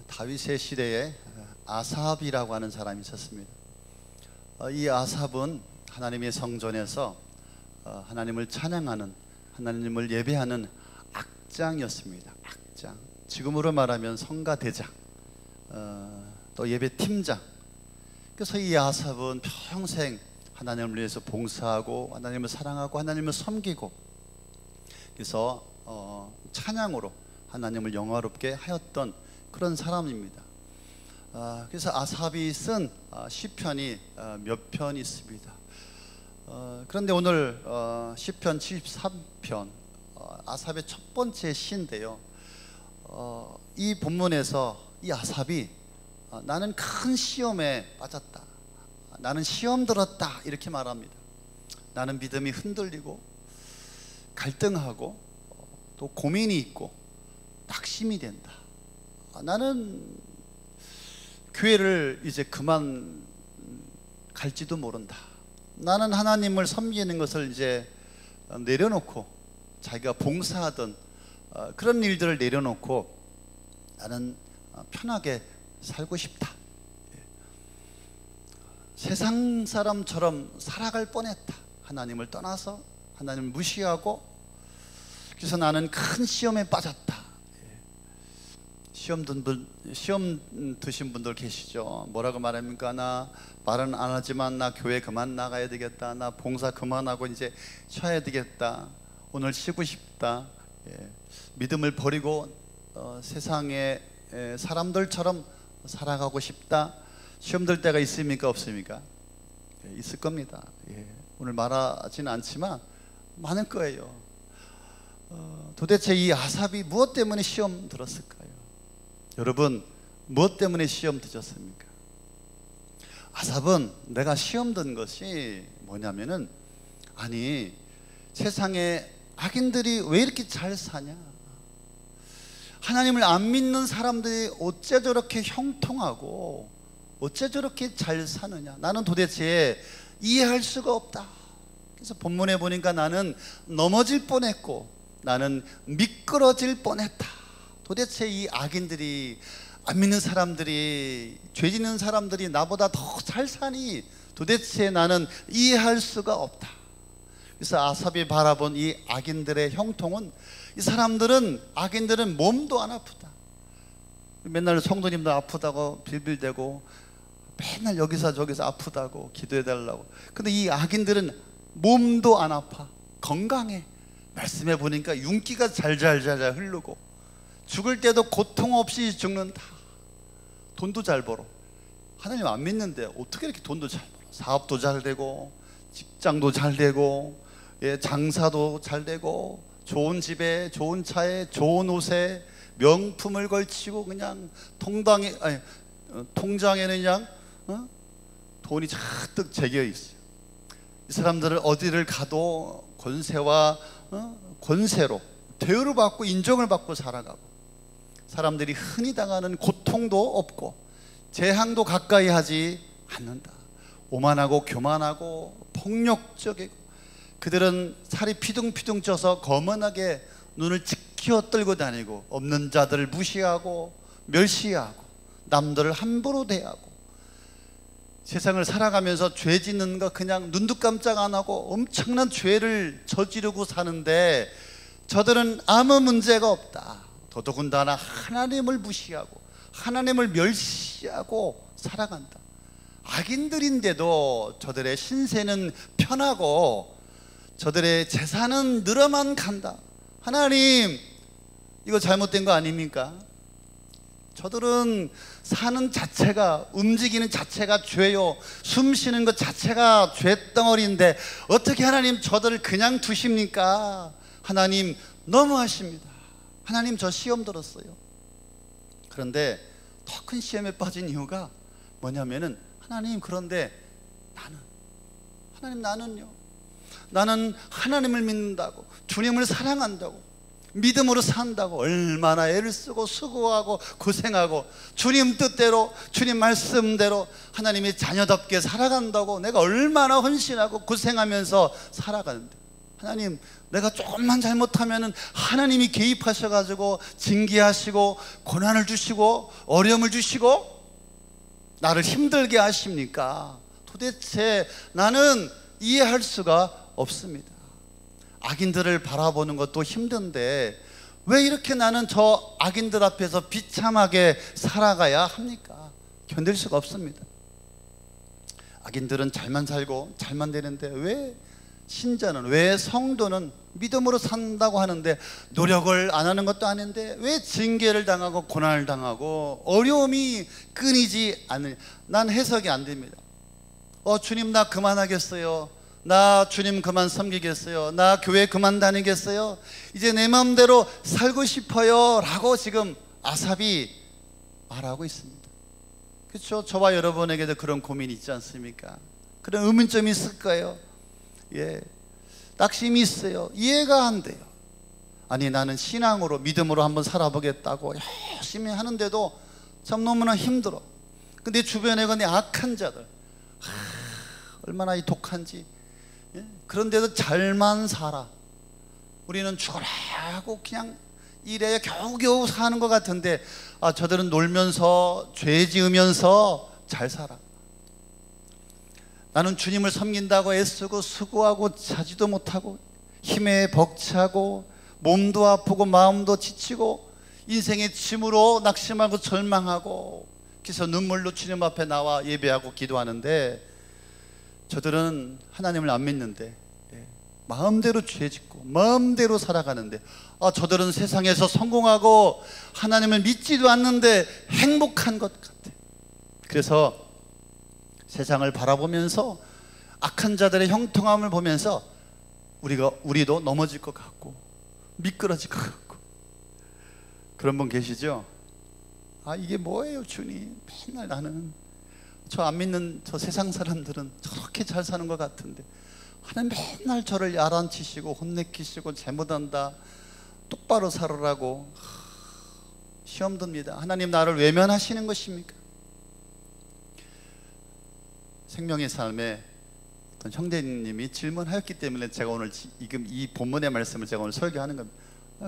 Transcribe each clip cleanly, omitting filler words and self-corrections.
다윗의 시대에 아삽이라고 하는 사람이 있었습니다. 이 아삽은 하나님의 성전에서 하나님을 찬양하는, 하나님을 예배하는 악장이었습니다. 악장. 지금으로 말하면 성가대장, 또 예배팀장. 그래서 이 아삽은 평생 하나님을 위해서 봉사하고 하나님을 사랑하고 하나님을 섬기고, 그래서 찬양으로 하나님을 영화롭게 하였던 그런 사람입니다. 그래서 아삽이 쓴 시편이 몇 편 있습니다. 그런데 오늘 시편 73편 아삽의 첫 번째 시인데요, 이 본문에서 이 아삽이 나는 큰 시험에 빠졌다, 나는 시험 들었다, 이렇게 말합니다. 나는 믿음이 흔들리고 갈등하고 또 고민이 있고 낙심이 된다. 나는 교회를 이제 그만 갈지도 모른다. 나는 하나님을 섬기는 것을 이제 내려놓고, 자기가 봉사하던 그런 일들을 내려놓고 나는 편하게 살고 싶다. 세상 사람처럼 살아갈 뻔했다. 하나님을 떠나서 하나님을 무시하고. 그래서 나는 큰 시험에 빠졌다. 시험 드신 분들 계시죠? 뭐라고 말합니까? 나 말은 안 하지만 나 교회 그만 나가야 되겠다. 나 봉사 그만하고 이제 쉬어야 되겠다. 오늘 쉬고 싶다. 믿음을 버리고 세상의 사람들처럼 살아가고 싶다. 시험 들 때가 있습니까? 없습니까? 있을 겁니다. 오늘 말하지는 않지만 많을 거예요. 도대체 이 아삽이 무엇 때문에 시험 들었을까요? 여러분, 무엇 때문에 시험 드셨습니까? 아삽은 내가 시험 든 것이 뭐냐면은, 아니 세상에 악인들이 왜 이렇게 잘 사냐, 하나님을 안 믿는 사람들이 어째 저렇게 형통하고 어째 저렇게 잘 사느냐, 나는 도대체 이해할 수가 없다. 그래서 본문에 보니까 나는 넘어질 뻔했고 나는 미끄러질 뻔했다. 도대체 이 악인들이, 안 믿는 사람들이, 죄 짓는 사람들이 나보다 더 잘 사니 도대체 나는 이해할 수가 없다. 그래서 아삽이 바라본 이 악인들의 형통은, 이 사람들은, 악인들은 몸도 안 아프다. 맨날 성도님들 아프다고 빌빌대고 맨날 여기서 저기서 아프다고 기도해달라고. 근데 이 악인들은 몸도 안 아파, 건강해. 말씀해 보니까 윤기가 잘잘잘 흐르고 죽을 때도 고통 없이 죽는다. 돈도 잘 벌어. 하나님 안 믿는데 어떻게 이렇게 돈도 잘 벌어? 사업도 잘 되고 직장도 잘 되고 장사도 잘 되고 좋은 집에 좋은 차에 좋은 옷에 명품을 걸치고 그냥 통장에는 그냥 돈이 잔뜩 재겨 있어요. 이 사람들은 어디를 가도 권세와 권세로 대우를 받고 인정을 받고 살아가고, 사람들이 흔히 당하는 고통도 없고 재앙도 가까이 하지 않는다. 오만하고 교만하고 폭력적이고, 그들은 살이 피둥피둥 쪄서 거만하게 눈을 지켜 떨고 다니고, 없는 자들을 무시하고 멸시하고 남들을 함부로 대하고, 세상을 살아가면서 죄 짓는 거 그냥 눈도 깜짝 안 하고 엄청난 죄를 저지르고 사는데, 저들은 아무 문제가 없다. 더더군다나 하나님을 무시하고 하나님을 멸시하고 살아간다. 악인들인데도 저들의 신세는 편하고 저들의 재산은 늘어만 간다. 하나님, 이거 잘못된 거 아닙니까? 저들은 사는 자체가, 움직이는 자체가 죄요, 숨 쉬는 것 자체가 죄덩어리인데 어떻게 하나님 저들을 그냥 두십니까? 하나님 너무하십니다. 하나님 저 시험 들었어요. 그런데 더 큰 시험에 빠진 이유가 뭐냐면은, 하나님 그런데 나는요, 나는 하나님을 믿는다고, 주님을 사랑한다고, 믿음으로 산다고 얼마나 애를 쓰고 수고하고 고생하고 주님 뜻대로, 주님 말씀대로 하나님의 자녀답게 살아간다고 내가 얼마나 헌신하고 고생하면서 살아가는데, 하나님, 내가 조금만 잘못하면은 하나님이 개입하셔가지고 징계하시고 고난을 주시고 어려움을 주시고 나를 힘들게 하십니까? 도대체 나는 이해할 수가 없습니다. 악인들을 바라보는 것도 힘든데 왜 이렇게 나는 저 악인들 앞에서 비참하게 살아가야 합니까? 견딜 수가 없습니다. 악인들은 잘만 살고 잘만 되는데 왜 신자는, 왜 성도는 믿음으로 산다고 하는데 노력을 안 하는 것도 아닌데 왜 징계를 당하고 고난을 당하고 어려움이 끊이지 않느냐? 난 해석이 안 됩니다. 주님, 나 그만하겠어요. 나 주님 그만 섬기겠어요. 나 교회 그만 다니겠어요. 이제 내 마음대로 살고 싶어요 라고 지금 아삽이 말하고 있습니다. 그렇죠? 저와 여러분에게도 그런 고민이 있지 않습니까? 그런 의문점이 있을 거예요. 예, 낙심이 있어요. 이해가 안 돼요. 아니, 나는 신앙으로 믿음으로 한번 살아보겠다고 열심히 하는데도 참 너무나 힘들어. 근데 주변에 그 악한 자들, 얼마나 이 독한지. 예? 그런데도 잘만 살아. 우리는 죽어라 하고 그냥 이래야 겨우겨우 사는 것 같은데 저들은 놀면서 죄 지으면서 잘 살아. 나는 주님을 섬긴다고 애쓰고 수고하고 자지도 못하고 힘에 벅차고 몸도 아프고 마음도 지치고 인생의 짐으로 낙심하고 절망하고 그래서 눈물로 주님 앞에 나와 예배하고 기도하는데 저들은 하나님을 안 믿는데 마음대로 죄 짓고 마음대로 살아가는데 저들은 세상에서 성공하고 하나님을 믿지도 않는데 행복한 것 같아. 그래서 세상을 바라보면서 악한 자들의 형통함을 보면서 우리도 넘어질 것 같고 미끄러질 것 같고. 그런 분 계시죠? 이게 뭐예요 주님, 맨날 나는 저 안 믿는 저 세상 사람들은 저렇게 잘 사는 것 같은데 하나님 맨날 저를 야단치시고 혼내키시고 잘못한다, 똑바로 살으라고 시험 듭니다. 하나님 나를 외면하시는 것입니까? 생명의 삶에 어떤 형제님이 질문하였기 때문에 제가 오늘 지금 이 본문의 말씀을 제가 오늘 설교하는 겁니다.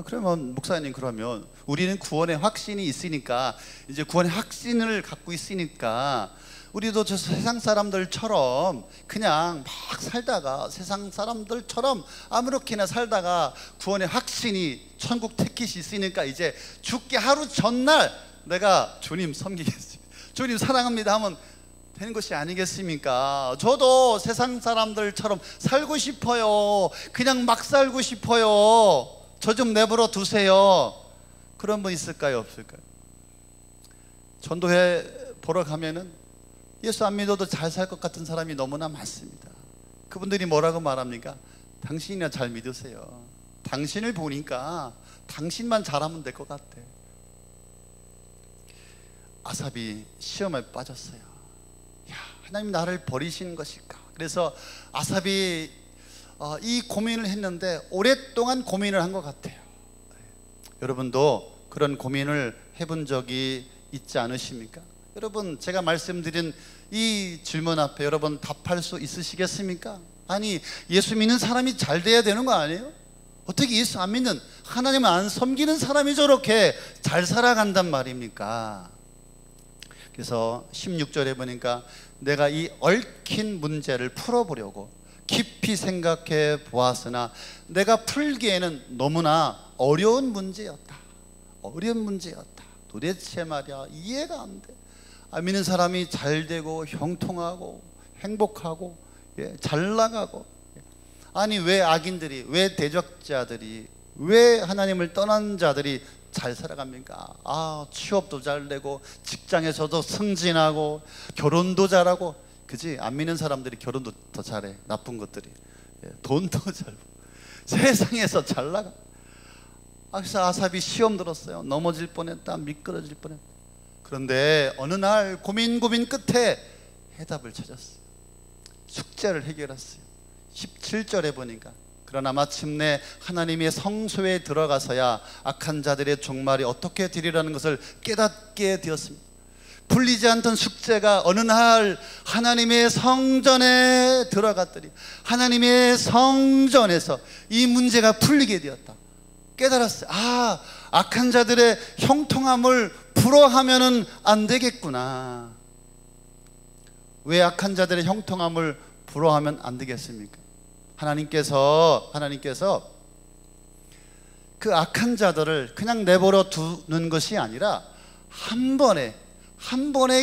그러면 목사님, 그러면 우리는 구원의 확신이 있으니까, 이제 구원의 확신을 갖고 있으니까 우리도 저 세상 사람들처럼 그냥 막 살다가 세상 사람들처럼 아무렇게나 살다가 구원의 확신이 천국 티켓이 있으니까 이제 죽기 하루 전날 내가 주님 섬기겠습니다, 주님 사랑합니다 하면 되는 것이 아니겠습니까? 저도 세상 사람들처럼 살고 싶어요. 그냥 막 살고 싶어요. 저 좀 내버려 두세요. 그런 분 있을까요? 없을까요? 전도회 보러 가면은 예수 안 믿어도 잘 살 것 같은 사람이 너무나 많습니다. 그분들이 뭐라고 말합니까? 당신이나 잘 믿으세요. 당신을 보니까 당신만 잘하면 될 것 같아. 아삽이 시험에 빠졌어요. 하나님 나를 버리시는 것일까? 그래서 아삽이 이 고민을 했는데 오랫동안 고민을 한 것 같아요. 여러분도 그런 고민을 해본 적이 있지 않으십니까? 여러분, 제가 말씀드린 이 질문 앞에 여러분 답할 수 있으시겠습니까? 아니, 예수 믿는 사람이 잘 돼야 되는 거 아니에요? 어떻게 예수 안 믿는, 하나님을 안 섬기는 사람이 저렇게 잘 살아간단 말입니까? 그래서 16절에 보니까 내가 이 얽힌 문제를 풀어보려고 깊이 생각해 보았으나 내가 풀기에는 너무나 어려운 문제였다. 어려운 문제였다. 도대체 말이야 이해가 안 돼. 믿는 사람이 잘 되고 형통하고 행복하고 잘 나가고, 아니 왜 악인들이, 왜 대적자들이, 왜 하나님을 떠난 자들이 잘 살아갑니까? 취업도 잘 되고 직장에서도 승진하고 결혼도 잘하고, 그지? 안 믿는 사람들이 결혼도 더 잘해. 나쁜 것들이 돈도 잘 벌고 세상에서 잘 나가. 그래서 아삽이 시험 들었어요. 넘어질 뻔했다, 미끄러질 뻔했다. 그런데 어느 날 고민 끝에 해답을 찾았어요. 숙제를 해결했어요. 17절에 보니까 그러나 마침내 하나님의 성소에 들어가서야 악한 자들의 종말이 어떻게 되리라는 것을 깨닫게 되었습니다. 풀리지 않던 숙제가 어느 날 하나님의 성전에 들어갔더니 하나님의 성전에서 이 문제가 풀리게 되었다. 깨달았어요. 아, 악한 자들의 형통함을 불허하면은 안 되겠구나. 왜 악한 자들의 형통함을 불허하면 안 되겠습니까? 하나님께서 그 악한 자들을 그냥 내버려 두는 것이 아니라 한 번에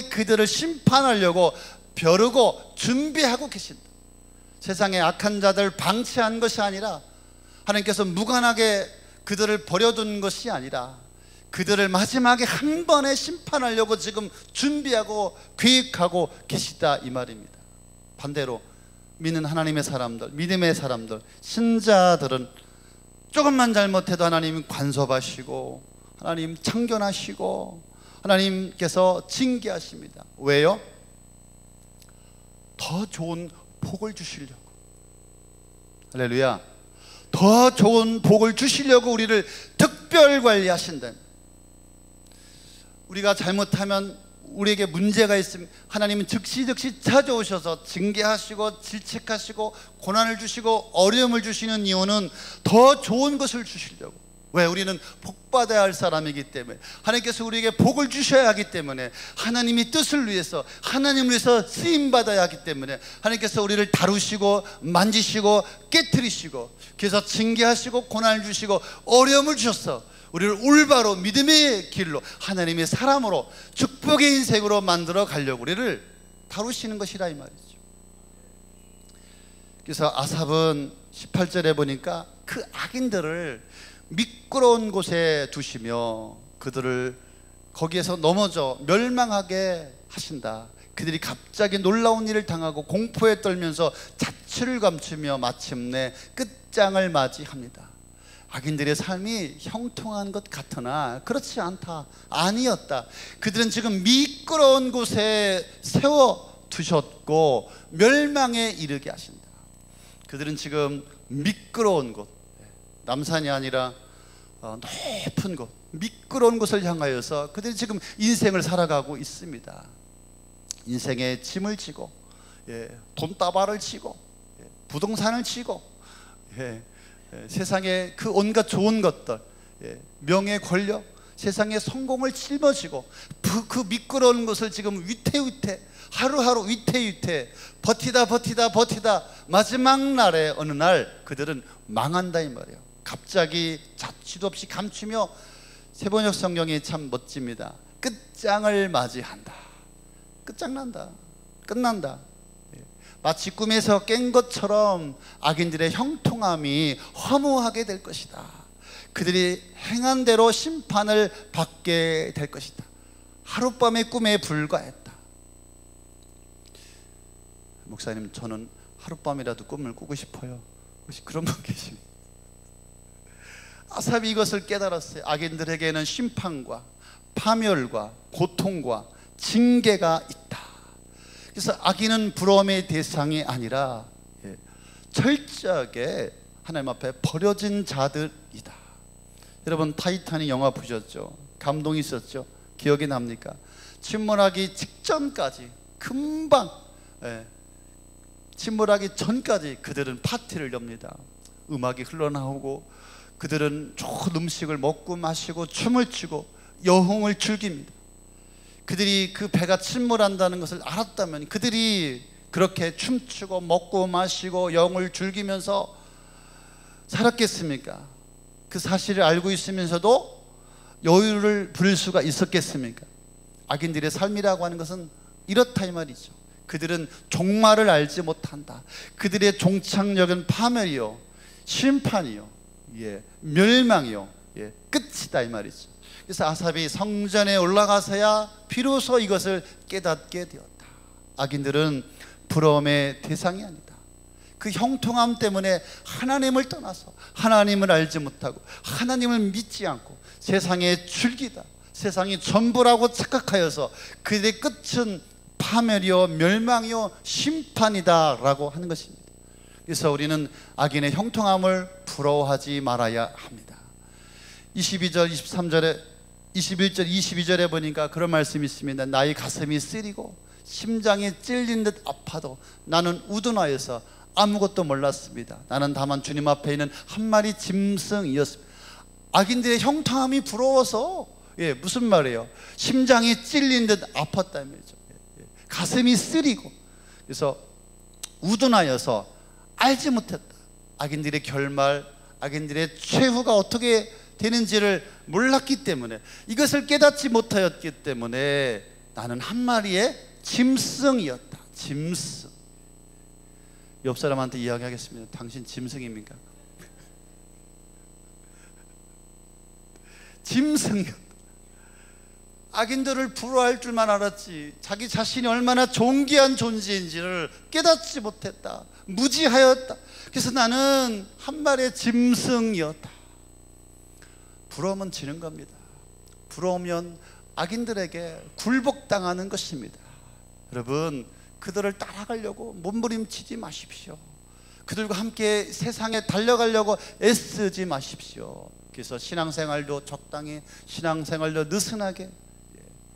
그들을 심판하려고 벼르고 준비하고 계신다. 세상에 악한 자들 방치한 것이 아니라 하나님께서 무관하게 그들을 버려둔 것이 아니라 그들을 마지막에 한 번에 심판하려고 지금 준비하고 계획하고 계시다 이 말입니다. 반대로 믿는 하나님의 사람들, 믿음의 사람들, 신자들은 조금만 잘못해도 하나님 간섭하시고 하나님 참견하시고 하나님께서 징계하십니다. 왜요? 더 좋은 복을 주시려고. 할렐루야. 더 좋은 복을 주시려고 우리를 특별 관리하신다. 우리가 잘못하면 우리에게 문제가 있으면 하나님은 즉시 찾아오셔서 징계하시고 질책하시고 고난을 주시고 어려움을 주시는 이유는 더 좋은 것을 주시려고. 왜? 우리는 복받아야 할 사람이기 때문에, 하나님께서 우리에게 복을 주셔야 하기 때문에, 하나님이 뜻을 위해서 하나님을 위해서 쓰임받아야 하기 때문에 하나님께서 우리를 다루시고 만지시고 깨트리시고, 그래서 징계하시고 고난을 주시고 어려움을 주셔서 우리를 올바로 믿음의 길로 하나님의 사람으로 축복의 인생으로 만들어 가려고 우리를 다루시는 것이라 이 말이죠. 그래서 아삽은 18절에 보니까 그 악인들을 미끄러운 곳에 두시며 그들을 거기에서 넘어져 멸망하게 하신다. 그들이 갑자기 놀라운 일을 당하고 공포에 떨면서 자취를 감추며 마침내 끝장을 맞이합니다. 악인들의 삶이 형통한 것 같으나 그렇지 않다. 아니었다. 그들은 지금 미끄러운 곳에 세워두셨고 멸망에 이르게 하신다. 그들은 지금 미끄러운 곳, 남산이 아니라 높은 곳, 미끄러운 곳을 향하여서 그들이 지금 인생을 살아가고 있습니다. 인생에 짐을 지고, 돈다발을 치고, 부동산을 치고, 세상에 그 온갖 좋은 것들, 명예, 권력, 세상의 성공을 짊어지고 그 미끄러운 것을 지금 위태위태 하루하루 위태위태 버티다 마지막 날에 어느 날 그들은 망한다 이 말이에요. 갑자기 자취도 없이 감추며, 세번역 성경이 참 멋집니다. 끝장을 맞이한다. 끝장난다. 끝난다. 마치 꿈에서 깬 것처럼 악인들의 형통함이 허무하게 될 것이다. 그들이 행한 대로 심판을 받게 될 것이다. 하룻밤의 꿈에 불과했다. 목사님, 저는 하룻밤이라도 꿈을 꾸고 싶어요. 혹시 그런 분 계십니까? 아삽이 이것을 깨달았어요. 악인들에게는 심판과 파멸과 고통과 징계가 있다. 그래서 악인은 부러움의 대상이 아니라 철저하게 하나님 앞에 버려진 자들이다. 여러분, 타이타닉 영화 보셨죠? 감동이 있었죠? 기억이 납니까? 침몰하기 직전까지, 금방 침몰하기 전까지 그들은 파티를 엽니다. 음악이 흘러나오고 그들은 좋은 음식을 먹고 마시고 춤을 추고 여흥을 즐깁니다. 그들이 그 배가 침몰한다는 것을 알았다면 그들이 그렇게 춤추고 먹고 마시고 영을 즐기면서 살았겠습니까? 그 사실을 알고 있으면서도 여유를 부릴 수가 있었겠습니까? 악인들의 삶이라고 하는 것은 이렇다 이 말이죠. 그들은 종말을 알지 못한다. 그들의 종착역은 파멸이요, 심판이요, 멸망이요, 끝이다 이 말이죠. 그래서 아삽이 성전에 올라가서야 비로소 이것을 깨닫게 되었다. 악인들은 부러움의 대상이 아니다. 그 형통함 때문에 하나님을 떠나서 하나님을 알지 못하고 하나님을 믿지 않고 세상에 즐기다, 세상이 전부라고 착각하여서 그들의 끝은 파멸이요, 멸망이요, 심판이다 라고 하는 것입니다. 그래서 우리는 악인의 형통함을 부러워하지 말아야 합니다. 22절 23절에 21절 22절에 보니까 그런 말씀이 있습니다. 나의 가슴이 쓰리고 심장이 찔린 듯 아파도 나는 우둔하여서 아무것도 몰랐습니다. 나는 다만 주님 앞에 있는 한 마리 짐승이었습니다. 악인들의 형통함이 부러워서, 무슨 말이에요? 심장이 찔린 듯 아팠다는 거죠. 가슴이 쓰리고, 그래서 우둔하여서 알지 못했다. 악인들의 결말, 악인들의 최후가 어떻게 되는지를 몰랐기 때문에, 이것을 깨닫지 못하였기 때문에 나는 한 마리의 짐승이었다. 짐승. 옆 사람한테 이야기하겠습니다. 당신 짐승입니까? 짐승이었다. 악인들을 부러워할 줄만 알았지 자기 자신이 얼마나 존귀한 존재인지를 깨닫지 못했다. 무지하였다. 그래서 나는 한 마리의 짐승이었다. 부러우면 지는 겁니다. 부러우면 악인들에게 굴복당하는 것입니다. 여러분, 그들을 따라가려고 몸부림치지 마십시오. 그들과 함께 세상에 달려가려고 애쓰지 마십시오. 그래서 신앙생활도 적당히, 신앙생활도 느슨하게,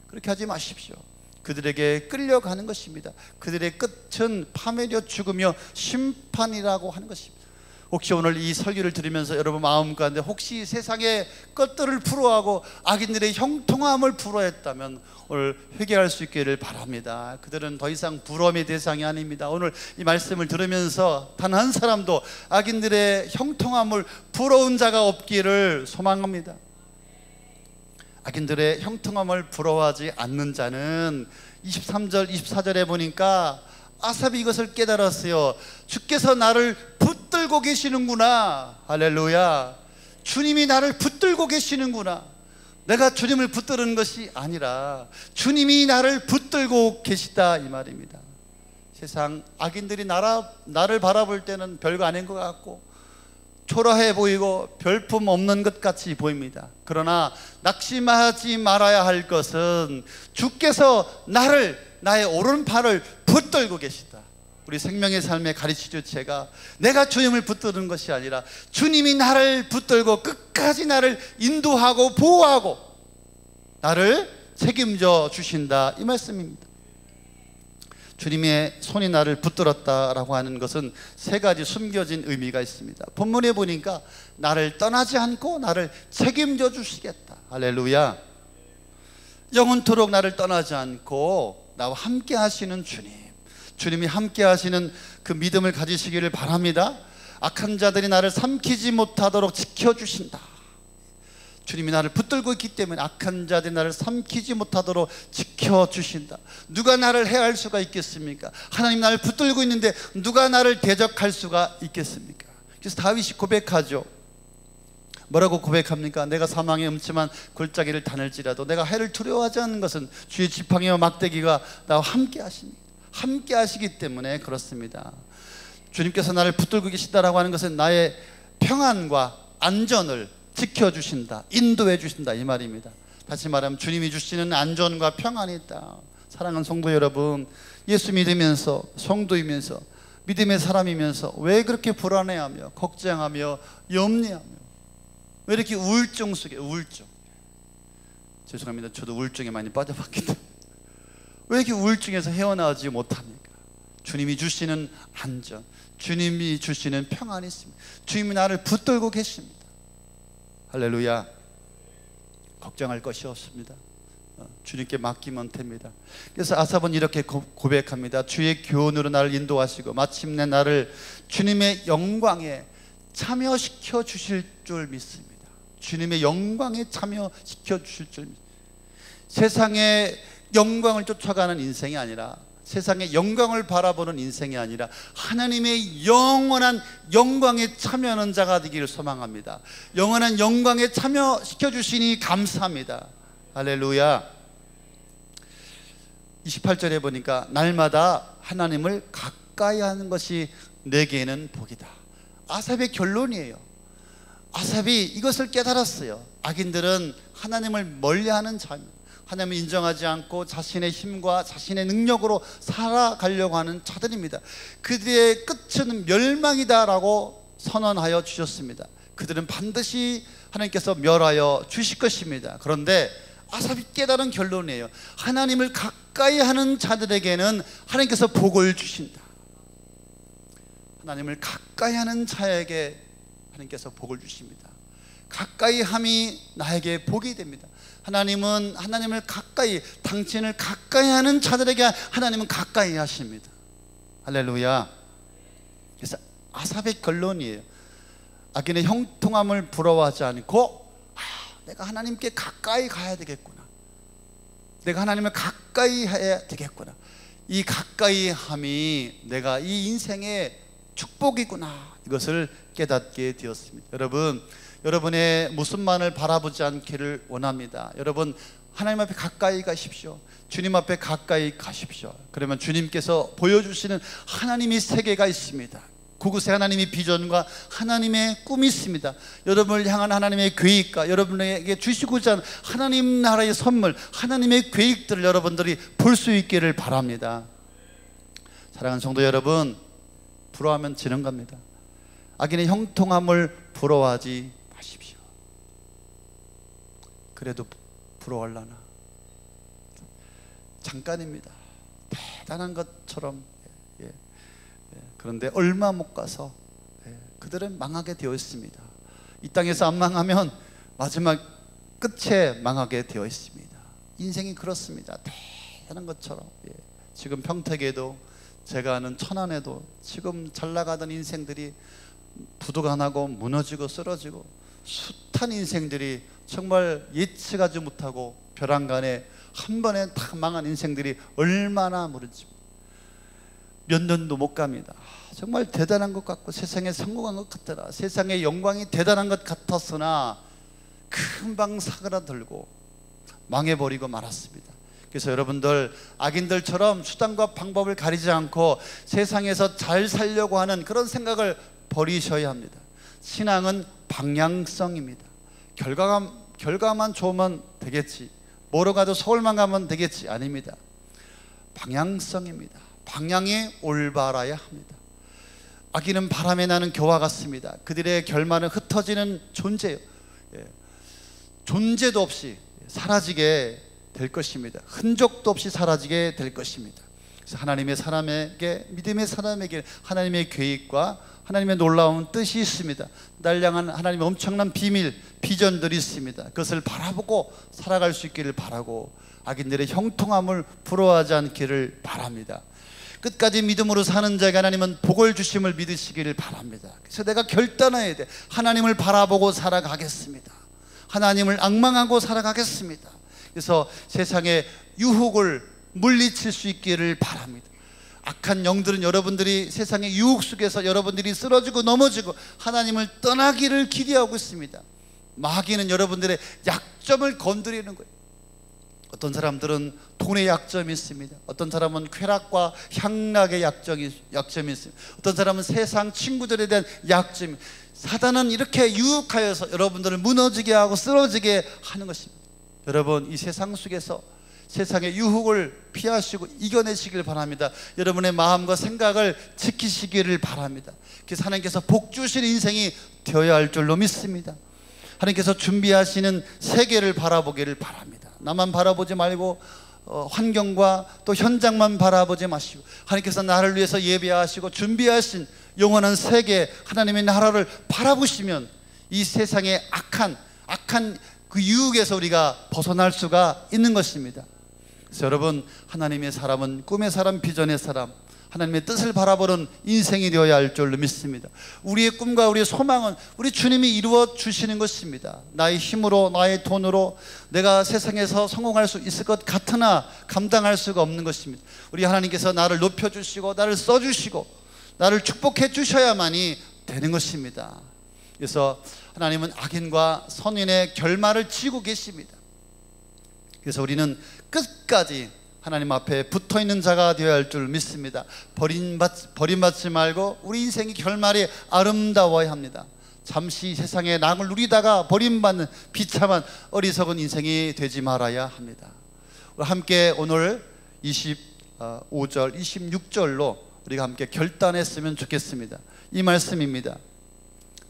그렇게 하지 마십시오. 그들에게 끌려가는 것입니다. 그들의 끝은 파멸이요 죽으며 심판이라고 하는 것입니다. 혹시 오늘 이 설교를 들으면서 여러분 마음 가운데 혹시 세상의 것들을 부러워하고 악인들의 형통함을 부러워했다면 오늘 회개할 수 있기를 바랍니다. 그들은 더 이상 부러움의 대상이 아닙니다. 오늘 이 말씀을 들으면서 단 한 사람도 악인들의 형통함을 부러운 자가 없기를 소망합니다. 악인들의 형통함을 부러워하지 않는 자는 23절 24절에 보니까 아삽이 이것을 깨달았어요. 주께서 나를 붙들고 계시는구나. 할렐루야. 주님이 나를 붙들고 계시는구나. 내가 주님을 붙드는 것이 아니라 주님이 나를 붙들고 계시다, 이 말입니다. 세상 악인들이 나를 바라볼 때는 별거 아닌 것 같고 초라해 보이고 별품 없는 것 같이 보입니다. 그러나 낙심하지 말아야 할 것은 주께서 나의 오른팔을 붙들고 계시다. 우리 생명의 삶의 가르치죠. 내가 주님을 붙드는 것이 아니라 주님이 나를 붙들고 끝까지 나를 인도하고 보호하고 나를 책임져 주신다, 이 말씀입니다. 주님의 손이 나를 붙들었다라고 하는 것은 세 가지 숨겨진 의미가 있습니다. 본문에 보니까 나를 떠나지 않고 나를 책임져 주시겠다. 할렐루야. 영원토록 나를 떠나지 않고 나와 함께 하시는 주님이 함께 하시는 그 믿음을 가지시기를 바랍니다. 악한 자들이 나를 삼키지 못하도록 지켜주신다. 주님이 나를 붙들고 있기 때문에 악한 자들이 나를 삼키지 못하도록 지켜주신다. 누가 나를 해할 수가 있겠습니까? 하나님 나를 붙들고 있는데 누가 나를 대적할 수가 있겠습니까? 그래서 다윗이 고백하죠. 뭐라고 고백합니까? 내가 사망의 음침한 골짜기를 다닐지라도 내가 해를 두려워하지 않는 것은 주의 지팡이와 막대기가 나와 함께 하십니다. 함께 하시기 때문에 그렇습니다. 주님께서 나를 붙들고 계시다라고 하는 것은 나의 평안과 안전을 지켜주신다, 인도해 주신다, 이 말입니다. 다시 말하면 주님이 주시는 안전과 평안이 있다. 사랑하는 성도 여러분, 예수 믿으면서 성도이면서 믿음의 사람이면서 왜 그렇게 불안해하며 걱정하며 염려하며 왜 이렇게 우울증 속에, 죄송합니다. 저도 우울증에 많이 빠져봤기 때문에 왜 이렇게 우울증에서 헤어나오지 못합니까? 주님이 주시는 안전, 주님이 주시는 평안이 있습니다. 주님이 나를 붙들고 계십니다. 할렐루야. 걱정할 것이 없습니다. 주님께 맡기면 됩니다. 그래서 아삽은 이렇게 고백합니다. 주의 교훈으로 나를 인도하시고 마침내 나를 주님의 영광에 참여시켜 주실 줄 믿습니다. 주님의 영광에 참여시켜 주실 줄 믿습니다. 세상의 영광을 쫓아가는 인생이 아니라, 세상의 영광을 바라보는 인생이 아니라 하나님의 영원한 영광에 참여하는 자가 되기를 소망합니다. 영원한 영광에 참여시켜 주시니 감사합니다. 할렐루야. 28절에 보니까 날마다 하나님을 가까이 하는 것이 내게는 복이다. 아삽의 결론이에요. 아삽이 이것을 깨달았어요. 악인들은 하나님을 멀리하는 자입니다. 하나님을 인정하지 않고 자신의 힘과 자신의 능력으로 살아가려고 하는 자들입니다. 그들의 끝은 멸망이다라고 선언하여 주셨습니다. 그들은 반드시 하나님께서 멸하여 주실 것입니다. 그런데 아삽이 깨달은 결론이에요. 하나님을 가까이 하는 자들에게는 하나님께서 복을 주신다. 하나님을 가까이 하는 자에게 하나님께서 복을 주십니다. 가까이 함이 나에게 복이 됩니다. 하나님은 하나님을 가까이, 당신을 가까이 하는 자들에게 하나님은 가까이 하십니다. 할렐루야. 그래서 아삽의 결론이에요. 악인의 형통함을 부러워하지 않고 내가 하나님께 가까이 가야 되겠구나, 내가 하나님을 가까이 해야 되겠구나, 이 가까이 함이 내가 이 인생의 축복이구나, 이것을 깨닫게 되었습니다. 여러분, 여러분의 모습만을 바라보지 않기를 원합니다. 여러분, 하나님 앞에 가까이 가십시오. 주님 앞에 가까이 가십시오. 그러면 주님께서 보여주시는 하나님의 세계가 있습니다. 그곳에 하나님의 비전과 하나님의 꿈이 있습니다. 여러분을 향한 하나님의 계획과 여러분에게 주시고자 하는 하나님 나라의 선물, 하나님의 계획들을 여러분들이 볼 수 있기를 바랍니다. 사랑하는 성도 여러분, 부러워하면 지는 겁니다. 악인의 형통함을 부러워하지 마십시오. 그래도 부러워하려나? 잠깐입니다. 대단한 것처럼. 그런데 얼마 못 가서 그들은 망하게 되어 있습니다. 이 땅에서 안 망하면 마지막 끝에 망하게 되어 있습니다. 인생이 그렇습니다. 대단한 것처럼. 지금 평택에도, 제가 아는 천안에도 지금 잘 나가던 인생들이 부도가 안 나고 무너지고 쓰러지고, 숱한 인생들이 정말 예측하지 못하고 벼랑간에 한 번에 다 망한 인생들이 얼마나 많은지 몇 년도 못 갑니다. 정말 대단한 것 같고 세상에 성공한 것 같더라, 세상의 영광이 대단한 것 같았으나 금방 사그라들고 망해버리고 말았습니다. 그래서 여러분들, 악인들처럼 수단과 방법을 가리지 않고 세상에서 잘 살려고 하는 그런 생각을 버리셔야 합니다. 신앙은 방향성입니다. 결과만 좋으면 되겠지, 뭐로 가도 서울만 가면 되겠지, 아닙니다. 방향성입니다. 방향이 올바라야 합니다. 악인은 바람에 나는 겨와 같습니다. 그들의 결말은 흩어지는 존재예요. 존재도 없이 사라지게 될 것입니다. 흔적도 없이 사라지게 될 것입니다. 그래서 하나님의 사람에게, 믿음의 사람에게 하나님의 계획과 하나님의 놀라운 뜻이 있습니다. 날 향한 하나님의 엄청난 비밀, 비전들이 있습니다. 그것을 바라보고 살아갈 수 있기를 바라고, 악인들의 형통함을 부러워하지 않기를 바랍니다. 끝까지 믿음으로 사는 자에게 하나님은 복을 주심을 믿으시기를 바랍니다. 그래서 내가 결단해야 돼. 하나님을 바라보고 살아가겠습니다. 하나님을 앙망하고 살아가겠습니다. 그래서 세상의 유혹을 물리칠 수 있기를 바랍니다. 악한 영들은 여러분들이 세상의 유혹 속에서 여러분들이 쓰러지고 넘어지고 하나님을 떠나기를 기대하고 있습니다. 마귀는 여러분들의 약점을 건드리는 거예요. 어떤 사람들은 돈의 약점이 있습니다. 어떤 사람은 쾌락과 향락의 약점이 있습니다. 어떤 사람은 세상 친구들에 대한 약점이, 사단은 이렇게 유혹하여서 여러분들을 무너지게 하고 쓰러지게 하는 것입니다. 여러분, 이 세상 속에서 세상의 유혹을 피하시고 이겨내시길 바랍니다. 여러분의 마음과 생각을 지키시기를 바랍니다. 그래서 하나님께서 복 주신 인생이 되어야 할 줄로 믿습니다. 하나님께서 준비하시는 세계를 바라보기를 바랍니다. 나만 바라보지 말고 환경과 또 현장만 바라보지 마시고, 하나님께서 나를 위해서 예배하시고 준비하신 영원한 세계, 하나님의 나라를 바라보시면 이 세상의 악한 그 유혹에서 우리가 벗어날 수가 있는 것입니다. 그래서 여러분, 하나님의 사람은 꿈의 사람, 비전의 사람, 하나님의 뜻을 바라보는 인생이 되어야 할 줄로 믿습니다. 우리의 꿈과 우리의 소망은 우리 주님이 이루어 주시는 것입니다. 나의 힘으로, 나의 돈으로 내가 세상에서 성공할 수 있을 것 같으나 감당할 수가 없는 것입니다. 우리 하나님께서 나를 높여주시고 나를 써주시고 나를 축복해 주셔야만이 되는 것입니다. 그래서 하나님은 악인과 선인의 결말을 지고 계십니다. 그래서 우리는 끝까지 하나님 앞에 붙어있는 자가 되어야 할 줄 믿습니다. 버림받지 말고 우리 인생의 결말이 아름다워야 합니다. 잠시 세상의 낙을 누리다가 버림받는 비참한 어리석은 인생이 되지 말아야 합니다. 함께 오늘 25절, 26절로 우리가 함께 결단했으면 좋겠습니다. 이 말씀입니다.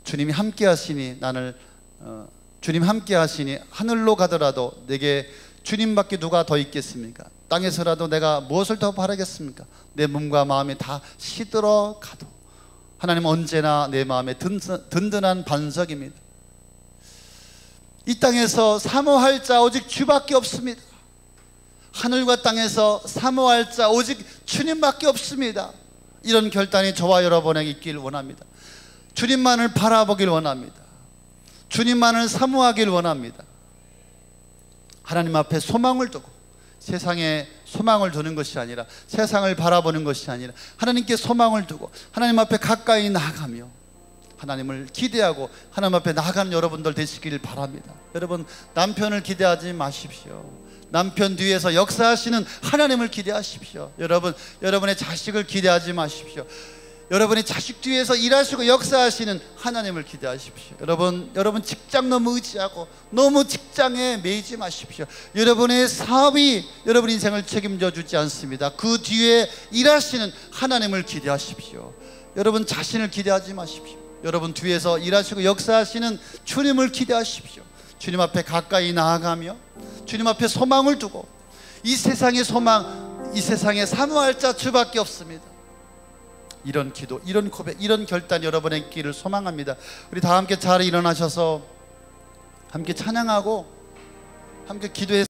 주님이 함께 하시니 주님 함께 하시니 하늘로 가더라도 내게 주님밖에 누가 더 있겠습니까? 땅에서라도 내가 무엇을 더 바라겠습니까? 내 몸과 마음이 다 시들어 가도 하나님은 언제나 내 마음에 든든한 반석입니다. 이 땅에서 사모할 자 오직 주밖에 없습니다. 하늘과 땅에서 사모할 자 오직 주님밖에 없습니다. 이런 결단이 저와 여러분에게 있길 원합니다. 주님만을 바라보길 원합니다. 주님만을 사모하길 원합니다. 하나님 앞에 소망을 두고 세상에 소망을 두는 것이 아니라, 세상을 바라보는 것이 아니라 하나님께 소망을 두고 하나님 앞에 가까이 나아가며 하나님을 기대하고 하나님 앞에 나아가는 여러분들 되시길 바랍니다. 여러분, 남편을 기대하지 마십시오. 남편 뒤에서 역사하시는 하나님을 기대하십시오. 여러분의 자식을 기대하지 마십시오. 여러분의 자식 뒤에서 일하시고 역사하시는 하나님을 기대하십시오. 여러분 직장 너무 의지하고 너무 직장에 매이지 마십시오. 여러분의 사업이 여러분 인생을 책임져 주지 않습니다. 그 뒤에 일하시는 하나님을 기대하십시오. 여러분 자신을 기대하지 마십시오. 여러분 뒤에서 일하시고 역사하시는 주님을 기대하십시오. 주님 앞에 가까이 나아가며 주님 앞에 소망을 두고, 이 세상의 소망, 이 세상에 사모할 자 주밖에 없습니다. 이런 기도, 이런 고백, 이런 결단 여러분의 있기를 소망합니다. 우리 다 함께 잘 일어나셔서 함께 찬양하고 함께 기도해